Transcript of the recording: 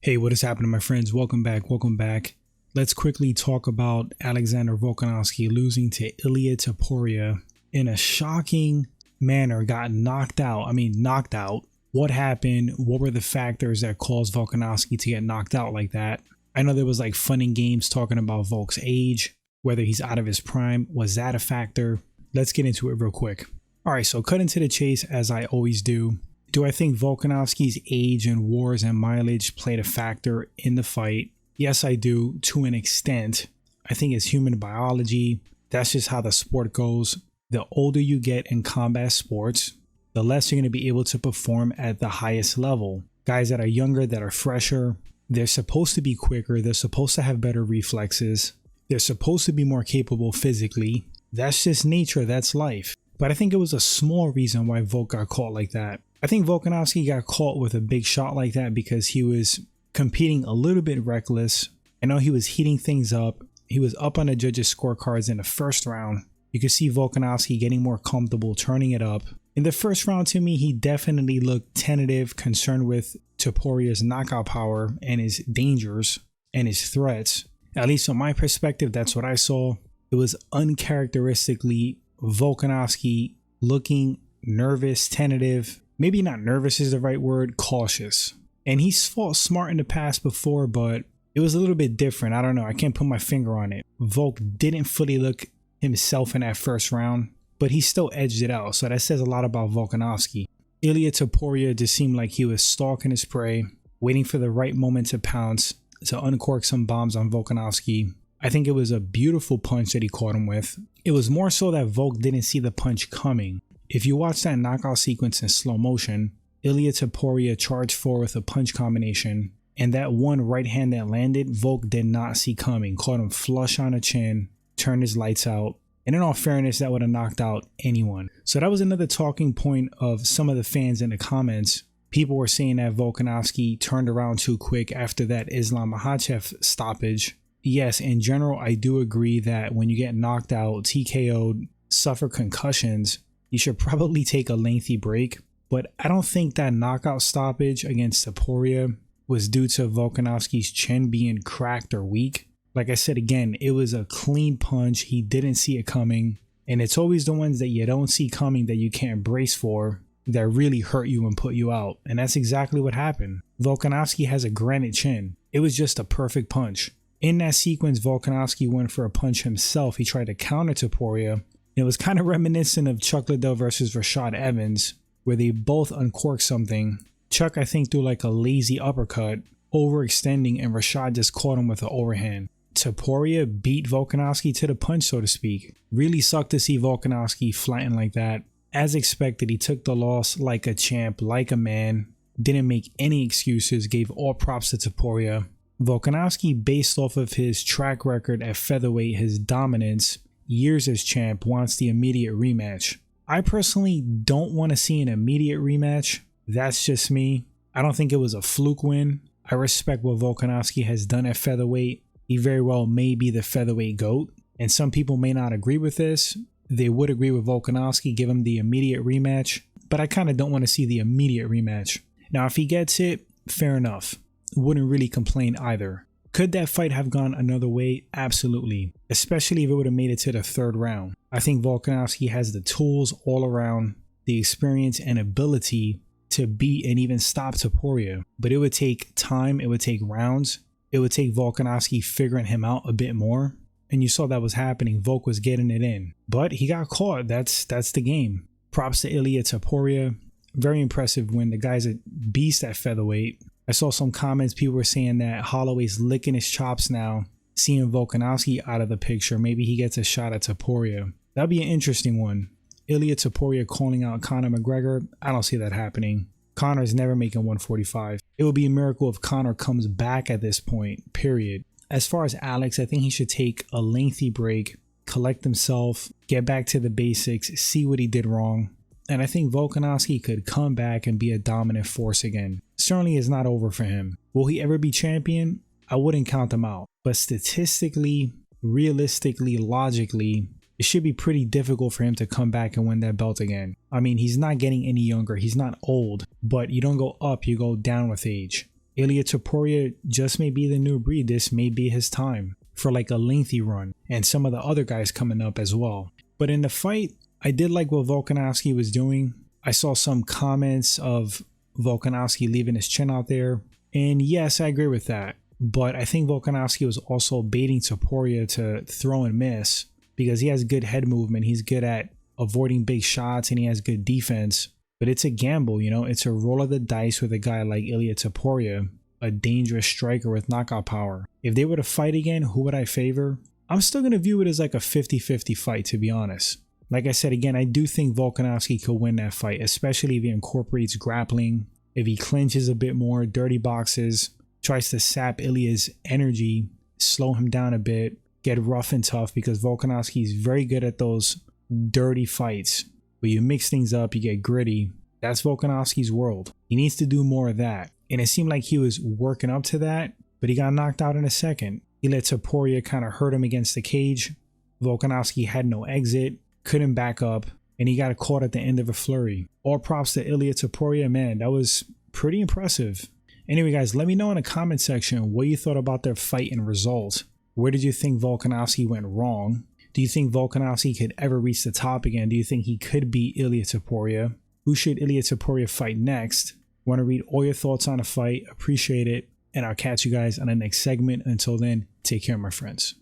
Hey, what is happening, my friends? Welcome back. Let's quickly talk about Alexander Volkanovski losing to Ilia Topuria in a shocking manner. Got knocked out. Knocked out. What happened? What were the factors that caused Volkanovski to get knocked out like that? I know there was like fun and games talking about Volk's age, whether he's out of his prime. Was that a factor? Let's get into it real quick. All right, so cut into the chase as I always do. Do I think Volkanovski's age and wars and mileage played a factor in the fight? Yes, I do, to an extent. I think it's human biology. That's just how the sport goes. The older you get in combat sports, the less you're going to be able to perform at the highest level. Guys that are younger, that are fresher, they're supposed to be quicker. They're supposed to have better reflexes. They're supposed to be more capable physically. That's just nature. That's life. But I think it was a small reason why Volk got caught like that. I think Volkanovski got caught with a big shot like that because he was competing a little bit reckless. I know he was heating things up. He was up on the judges' scorecards in the first round. You could see Volkanovski getting more comfortable, turning it up. In the first round, to me, he definitely looked tentative, concerned with Topuria's knockout power and his dangers and his threats. At least from my perspective, that's what I saw. It was uncharacteristically Volkanovski looking nervous, tentative. Maybe not nervous is the right word, cautious. And he's fought smart in the past before, but it was a little bit different. I don't know. I can't put my finger on it. Volk didn't fully look himself in that first round, but he still edged it out. So that says a lot about Volkanovski. Ilia Topuria just seemed like he was stalking his prey, waiting for the right moment to pounce, to uncork some bombs on Volkanovski. I think it was a beautiful punch that he caught him with. It was more so that Volk didn't see the punch coming. If you watch that knockout sequence in slow motion, Ilia Topuria charged forward with a punch combination, and that one right hand that landed, Volk did not see coming. Caught him flush on the chin, turned his lights out, and in all fairness, that would have knocked out anyone. So that was another talking point of some of the fans in the comments. People were saying that Volkanovski turned around too quick after that Islam Makhachev stoppage. Yes, in general, I do agree that when you get knocked out, TKO'd, suffer concussions, you should probably take a lengthy break. But I don't think that knockout stoppage against Topuria was due to Volkanovski's chin being cracked or weak. Like I said again, it was a clean punch. He didn't see it coming. And it's always the ones that you don't see coming that you can't brace for that really hurt you and put you out. And that's exactly what happened. Volkanovski has a granite chin. It was just a perfect punch. In that sequence, Volkanovski went for a punch himself. He tried to counter Topuria. It was kind of reminiscent of Chuck Liddell versus Rashad Evans, where they both uncorked something. Chuck, I think, threw like a lazy uppercut, overextending, and Rashad just caught him with an overhand. Topuria beat Volkanovski to the punch, so to speak. Really sucked to see Volkanovski flatten like that. As expected, he took the loss like a champ, like a man. Didn't make any excuses, gave all props to Topuria. Volkanovski, based off of his track record at featherweight, his dominance, years as champ, wants the immediate rematch. I personally don't want to see an immediate rematch. That's just me. I don't think it was a fluke win. I respect what Volkanovski has done at featherweight. He very well may be the featherweight GOAT, and some people may not agree with this. They would agree with Volkanovski, give him the immediate rematch, but I kind of don't want to see the immediate rematch. Now, if he gets it, fair enough. Wouldn't really complain either. Could that fight have gone another way? Absolutely. Especially if it would have made it to the third round. I think Volkanovski has the tools all around, the experience and ability to beat and even stop Topuria. But it would take time. It would take rounds. It would take Volkanovski figuring him out a bit more. And you saw that was happening. Volk was getting it in. But he got caught. That's the game. Props to Ilia Topuria. Very impressive when the guy's a beast at featherweight. I saw some comments, people were saying that Holloway's licking his chops now, seeing Volkanovski out of the picture. Maybe he gets a shot at Topuria. That'd be an interesting one. Ilia Topuria calling out Conor McGregor. I don't see that happening. Conor's never making 145. It would be a miracle if Conor comes back at this point, period. As far as Alex, I think he should take a lengthy break, collect himself, get back to the basics, see what he did wrong. And I think Volkanovski could come back and be a dominant force again. Certainly is not over for him. Will he ever be champion? I wouldn't count him out. But statistically, realistically, logically, it should be pretty difficult for him to come back and win that belt again. I mean, he's not getting any younger. He's not old. But you don't go up, you go down with age. Ilia Topuria just may be the new breed. This may be his time for like a lengthy run, and some of the other guys coming up as well. But in the fight, I did like what Volkanovski was doing. I saw some comments of Volkanovski leaving his chin out there, and yes, I agree with that. But I think Volkanovski was also baiting Topuria to throw and miss because he has good head movement. He's good at avoiding big shots and he has good defense. But it's a gamble, you know, it's a roll of the dice with a guy like Ilia Topuria, a dangerous striker with knockout power. If they were to fight again, who would I favor? I'm still going to view it as like a 50-50 fight, to be honest. Like I said, again, I do think Volkanovski could win that fight, especially if he incorporates grappling, if he clinches a bit more, dirty boxes, tries to sap Ilia's energy, slow him down a bit, get rough and tough, because Volkanovski is very good at those dirty fights. Where you mix things up, you get gritty. That's Volkanovski's world. He needs to do more of that. And it seemed like he was working up to that, but he got knocked out in a second. He let Topuria kind of hurt him against the cage. Volkanovski had no exit, couldn't back up, and he got caught at the end of a flurry. All props to Ilia Topuria, man. That was pretty impressive. Anyway, guys, let me know in the comment section what you thought about their fight and result. Where did you think Volkanovski went wrong? Do you think Volkanovski could ever reach the top again? Do you think he could beat Ilia Topuria? Who should Ilia Topuria fight next? Want to read all your thoughts on the fight? Appreciate it. And I'll catch you guys on the next segment. Until then, take care, my friends.